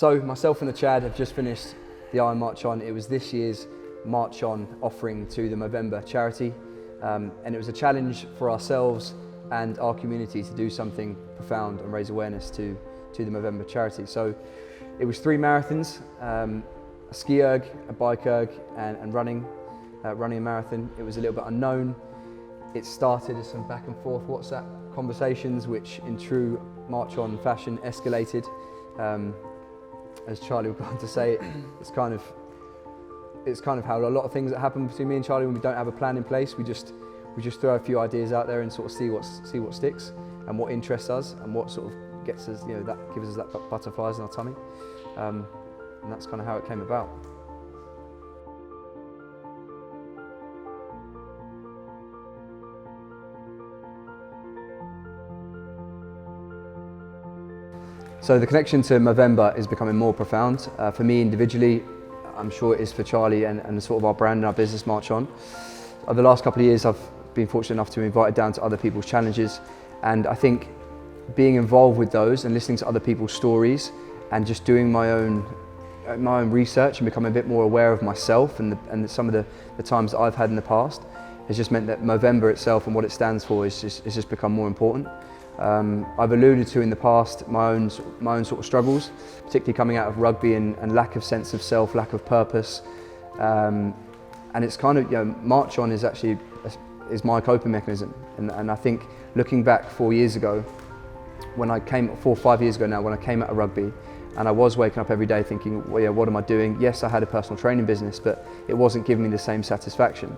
So myself and the Chad have just finished the Iron Marchon. It was this year's Marchon offering to the Movember charity, and it was a challenge for ourselves and our community to do something profound and raise awareness to the Movember charity. So it was 3 marathons, a ski erg, a bike erg, and running a marathon. It was a little bit unknown. It started as some back and forth WhatsApp conversations, which in true Marchon fashion escalated. As Charlie would go on to say, it's kind of how a lot of things that happen between me and Charlie when we don't have a plan in place. We just throw a few ideas out there and sort of see what sticks and what interests us and what sort of gets us, that gives us that butterflies in our tummy, and that's kind of how it came about. So the connection to Movember is becoming more profound. For me individually, I'm sure it is for Charlie and sort of our brand and our business, Marchon. Over the last couple of years, I've been fortunate enough to be invited down to other people's challenges, and I think being involved with those and listening to other people's stories and just doing my own research and becoming a bit more aware of myself and some of the times that I've had in the past has just meant that Movember itself and what it stands for is just become more important. I've alluded to in the past my own sort of struggles, particularly coming out of rugby and lack of sense of self, lack of purpose, and it's kind of, Marchon is my coping mechanism, and I think looking back 4 years ago, 4 or 5 years ago now, when I came out of rugby, and I was waking up every day thinking, well, yeah, what am I doing? Yes, I had a personal training business, but it wasn't giving me the same satisfaction.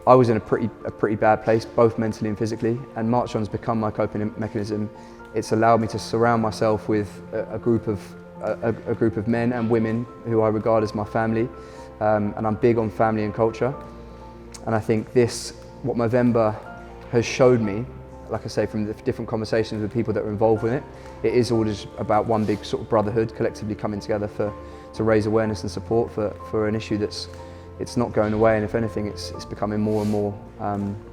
I was in a pretty bad place, both mentally and physically, and Marchon's become my coping mechanism. It's allowed me to surround myself with a group of men and women who I regard as my family, and I'm big on family and culture. And I think what Movember has showed me, like I say, from the different conversations with people that are involved with it, it is all just about one big sort of brotherhood, collectively coming together to raise awareness and support for an issue it's not going away, and if anything, it's becoming more and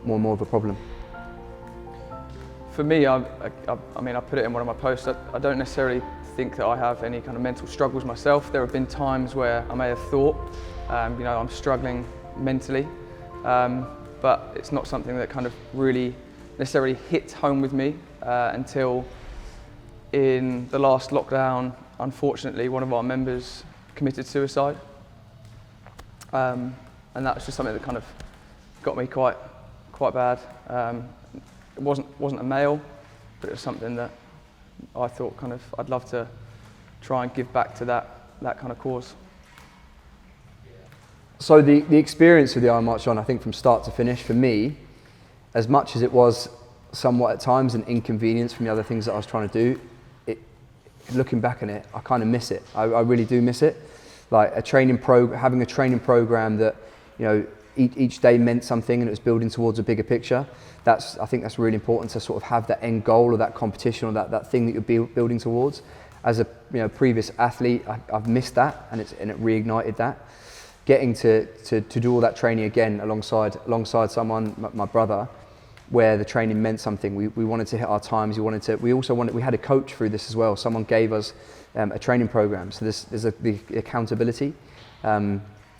more of a problem. For me, I put it in one of my posts. I don't necessarily think that I have any kind of mental struggles myself. There have been times where I may have thought, I'm struggling mentally, but it's not something that kind of really necessarily hit home with me until in the last lockdown, unfortunately, one of our members committed suicide. And that was just something that kind of got me quite bad. It wasn't a male, but it was something that I thought I'd love to try and give back to that kind of cause. So the experience of the Iron Marchon, I think from start to finish, for me, as much as it was somewhat at times an inconvenience from the other things that I was trying to do, looking back on it, I kind of miss it. I really do miss it. Like having a training program that, each day meant something and it was building towards a bigger picture. I think that's really important, to sort of have that end goal or that competition or that thing that you're building towards. As a previous athlete, I've missed that, and it reignited that. Getting to do all that training again alongside someone, my brother, where the training meant something. We wanted to hit our times. We had a coach through this as well. Someone gave us a training program. So there's the accountability,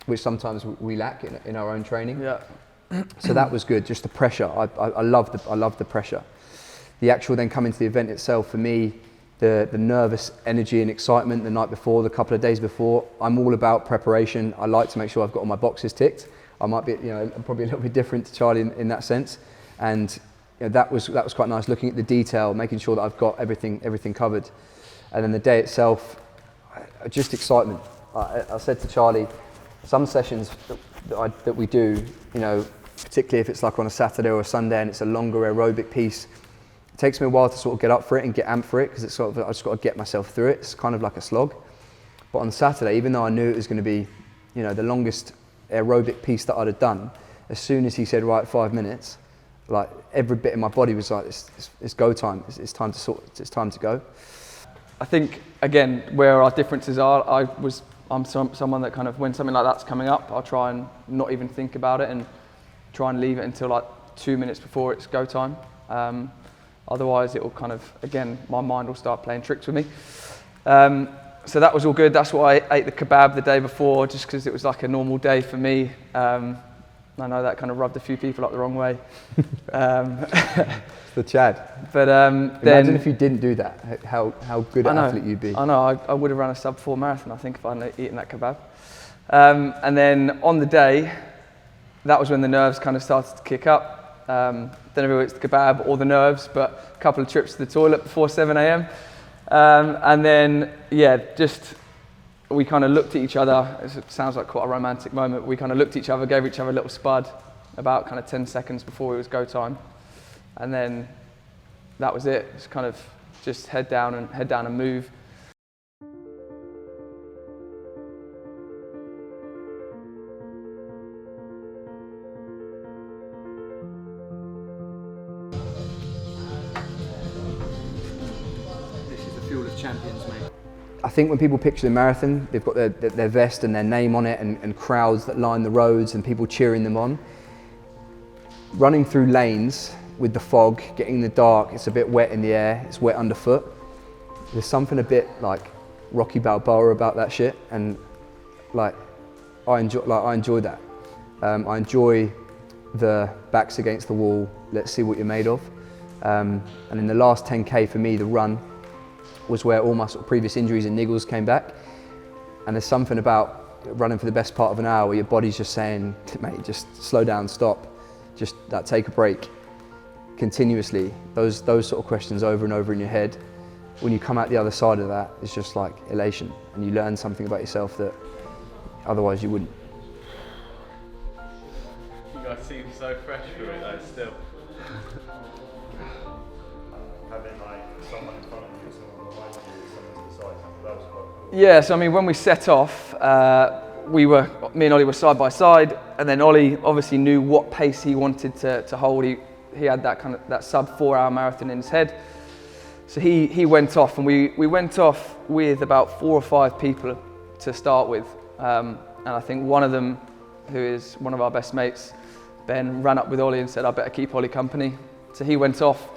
which sometimes we lack in our own training. Yeah. So that was good. Just the pressure. I love the pressure. The actual then coming to the event itself, for me, the nervous energy and excitement the night before, the couple of days before. I'm all about preparation. I like to make sure I've got all my boxes ticked. I might be, I'm probably a little bit different to Charlie in that sense. And that was quite nice, looking at the detail, making sure that I've got everything covered. And then the day itself, just excitement. I said to Charlie, some sessions that we do, particularly if it's like on a Saturday or a Sunday and it's a longer aerobic piece, it takes me a while to sort of get up for it and get amped for it, because it's I just got to get myself through it. It's kind of like a slog. But on Saturday, even though I knew it was going to be, the longest aerobic piece that I'd have done, as soon as he said, right, 5 minutes, like every bit in my body was like, it's go time. It's time to go. I think, again, where our differences are, I'm someone that kind of, when something like that's coming up, I'll try and not even think about it and try and leave it until like 2 minutes before it's go time. Otherwise it will kind of, again, my mind will start playing tricks with me. So that was all good. That's why I ate the kebab the day before, just because it was like a normal day for me. I know that kind of rubbed a few people up the wrong way. The Chad. But imagine if you didn't do that, how good an athlete you'd be. I know, I would have run a sub-4 marathon, I think, if I hadn't eaten that kebab. And then on the day, that was when the nerves kind of started to kick up. Don't know if it's the kebab or the nerves, but a couple of trips to the toilet before 7 a.m. And then, yeah, just we kind of looked at each other. It sounds like quite a romantic moment. We kind of looked at each other, gave each other a little spud about kind of 10 seconds before it was go time. And then that was it. It's kind of just head down and move. This is the field of champions, mate. I think when people picture the marathon, they've got their vest and their name on it and crowds that line the roads and people cheering them on. Running through lanes with the fog, getting in the dark, it's a bit wet in the air, it's wet underfoot. There's something a bit like Rocky Balboa about that shit, and I enjoy that. I enjoy the backs against the wall, let's see what you're made of. And in the last 10K for me, the run was where all my sort of previous injuries and niggles came back. And there's something about running for the best part of an hour where your body's just saying, mate, just slow down, stop, just take a break. Continuously, those sort of questions over and over in your head. When you come out the other side of that, it's just like elation, and you learn something about yourself that otherwise you wouldn't. You guys seem so fresh for it though, still. Having like someone in front of you, someone behind you, someone to the side, that was quite cool. Yeah, so I mean, when we set off, me and Ollie were side by side, and then Ollie obviously knew what pace he wanted to hold. He had that sub 4 hour marathon in his head. So he went off, and we went off with about 4 or 5 people to start with. And I think one of them, who is one of our best mates, Ben, ran up with Ollie and said, I better keep Ollie company. So he went off,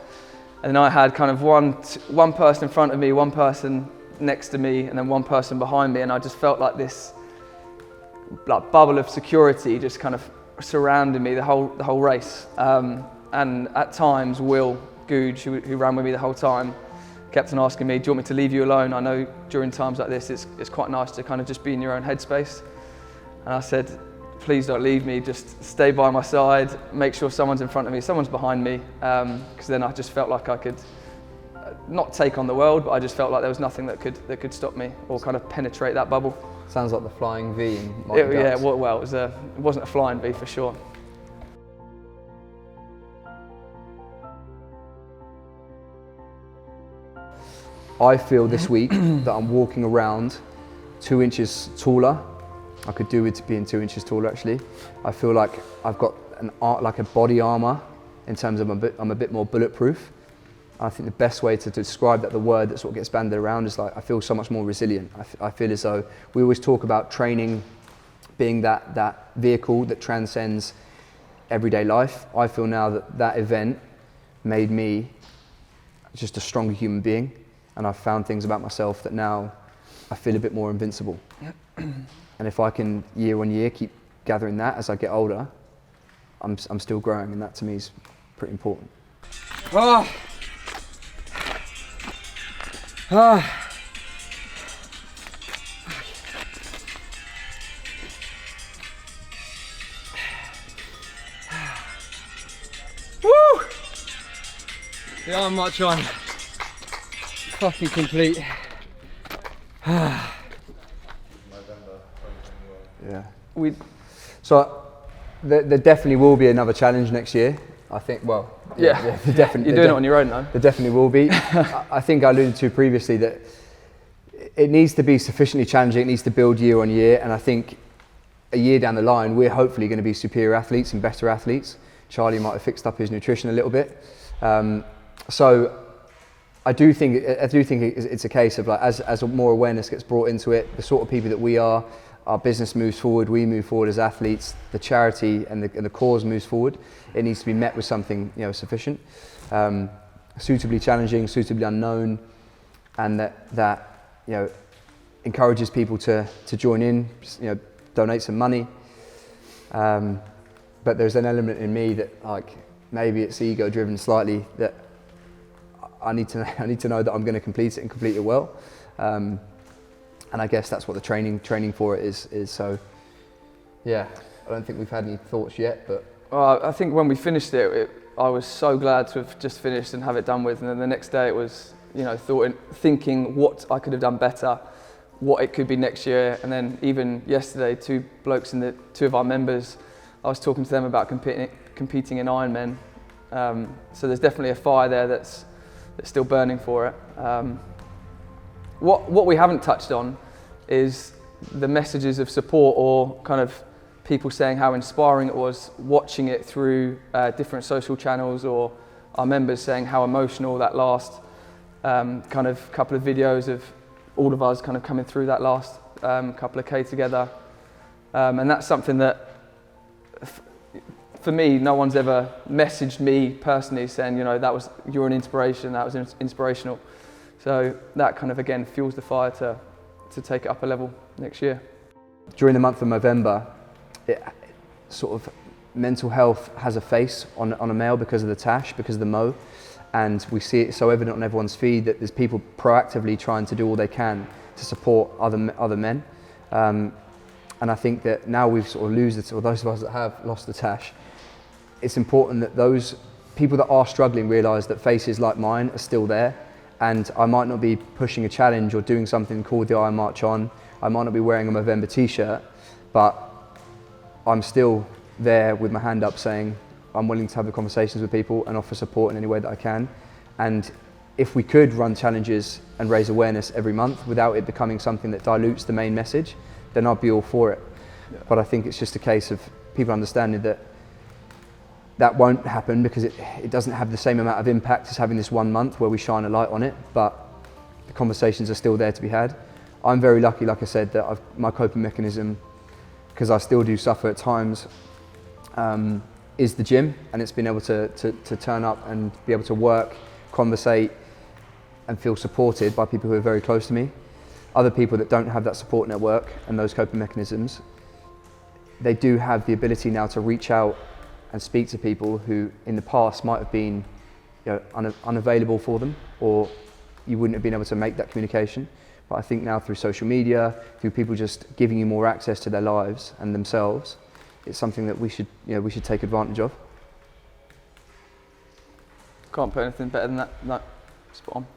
and then I had kind of one person in front of me, one person next to me, and then one person behind me, and I just felt like this bubble of security just kind of surrounded me the whole race. And at times, Will Googe, who ran with me the whole time, kept on asking me, do you want me to leave you alone? I know during times like this, it's quite nice to kind of just be in your own headspace. And I said, please don't leave me, just stay by my side, make sure someone's in front of me, someone's behind me, because then I just felt like I could not take on the world, but I just felt like there was nothing that could stop me or kind of penetrate that bubble. Sounds like the flying V in Mighty Ducks. Yeah, well, it wasn't a flying V for sure. I feel this week that I'm walking around 2 inches taller. I could do with being 2 inches taller actually. I feel like I've got like a body armor in terms of I'm a bit more bulletproof. I think the best way to describe that, the word that sort of gets banded around, is like I feel so much more resilient. I feel as though we always talk about training being that vehicle that transcends everyday life. I feel now that event made me just a stronger human being. And I've found things about myself that now I feel a bit more invincible. And if I can year on year keep gathering that as I get older, I'm still growing, and that to me is pretty important. Oh. Oh. Woo! The Iron Marchon. Fucking complete. Yeah. So there definitely will be another challenge next year. I think. Well, yeah. Definitely. You're doing it on your own though. There definitely will be. I think I alluded to previously that it needs to be sufficiently challenging. It needs to build year on year, and I think a year down the line, we're hopefully going to be superior athletes and better athletes. Charlie might have fixed up his nutrition a little bit. So I do think it's a case of like as more awareness gets brought into it, the sort of people that we are, our business moves forward, we move forward as athletes, the charity and the cause moves forward. It needs to be met with something sufficient, suitably challenging, suitably unknown, and that encourages people to join in, donate some money. But there's an element in me that, like, maybe it's ego-driven slightly, that I need to know that I'm going to complete it and complete it well. And I guess that's what the training for it is. So, yeah, I don't think we've had any thoughts yet, but. Well, I think when we finished it, I was so glad to have just finished and have it done with. And then the next day it was, thinking what I could have done better, what it could be next year. And then even yesterday, two of our members, I was talking to them about competing in Ironman. So there's definitely a fire there that's still burning for it. What we haven't touched on is the messages of support, or kind of people saying how inspiring it was watching it through different social channels, or our members saying how emotional that last kind of couple of videos of all of us kind of coming through that last couple of K together. And that's something that, for me, no one's ever messaged me personally saying, you're an inspiration, that was inspirational. So that kind of, again, fuels the fire to take it up a level next year. During the month of November, mental health has a face on a male because of the tash, because of the mo, and we see it so evident on everyone's feed that there's people proactively trying to do all they can to support other men. And I think that now we've sort of lost it, or those of us that have lost the tash, it's important that those people that are struggling realise that faces like mine are still there. And I might not be pushing a challenge or doing something called the Iron Marchon. I might not be wearing a Movember t-shirt, but I'm still there with my hand up saying I'm willing to have the conversations with people and offer support in any way that I can. And if we could run challenges and raise awareness every month without it becoming something that dilutes the main message, then I'd be all for it. Yeah. But I think it's just a case of people understanding that won't happen, because it doesn't have the same amount of impact as having this 1 month where we shine a light on it, but the conversations are still there to be had. I'm very lucky, like I said, that my coping mechanism, because I still do suffer at times, is the gym, and it's been able to turn up and be able to work, conversate, and feel supported by people who are very close to me. Other people that don't have that support network and those coping mechanisms, they do have the ability now to reach out and speak to people who in the past might have been unavailable for them, or you wouldn't have been able to make that communication. But I think now through social media, through people just giving you more access to their lives and themselves, it's something that we should take advantage of. Can't put anything better than that. No, spot on.